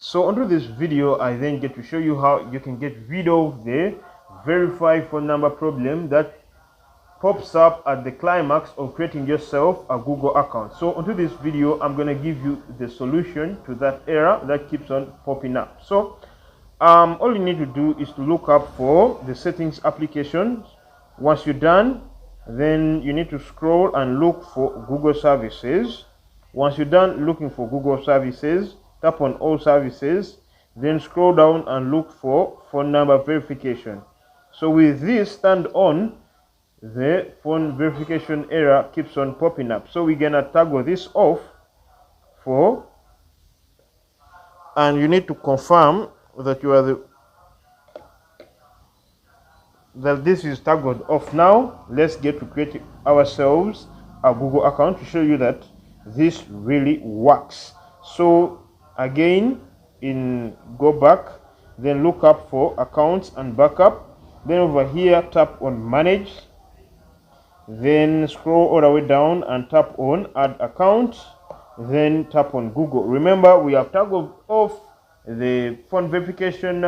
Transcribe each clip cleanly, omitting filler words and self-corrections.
So onto this video, I then get to show you how you can get rid of the verify phone number problem that pops up at the climax of creating yourself a Google account. So onto this video, I'm going to give you the solution to that error that keeps on popping up. So all you need to do is to look up for the settings application. Once you're done, then you need to scroll and look for Google services. Once you're done looking for Google services, tap on all services, then scroll down and look for phone number verification. So with this turned on, the phone verification error keeps on popping up. So we're gonna toggle this off for, and you need to confirm that you are that this is toggled off. Now let's get to create ourselves a Google account to show you that this really works. So again, go back, then look up for accounts and backup, then over here tap on manage, then scroll all the way down and tap on add account, then tap on Google. Remember, we have toggled off the phone verification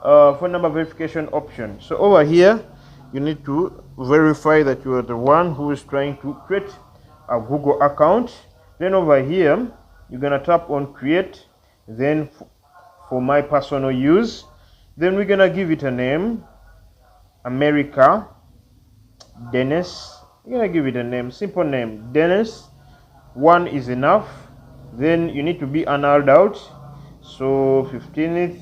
phone number verification option. So over here you need to verify that you are the one who is trying to create a Google account. Then over here you're gonna tap on create, then for my personal use, then we're gonna give it a name, America Dennis. We're gonna give it a name, simple name, Dennis. One is enough. Then you need to be an adult, so 15th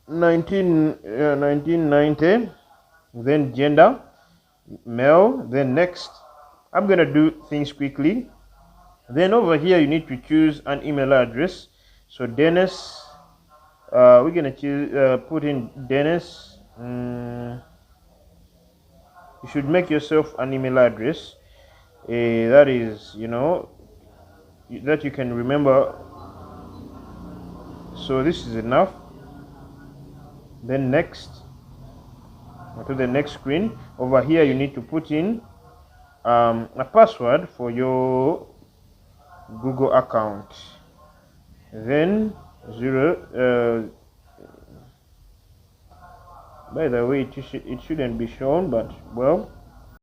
1990, then gender male, then next. I'm gonna do things quickly. Then over here you need to choose an email address. So Dennis, we're gonna choose put in Dennis. You should make yourself an email address that is, that you can remember. So this is enough. Then next, to the next screen. Over here you need to put in a password for your Google account, then 0 by the way, it shouldn't be shown, but well,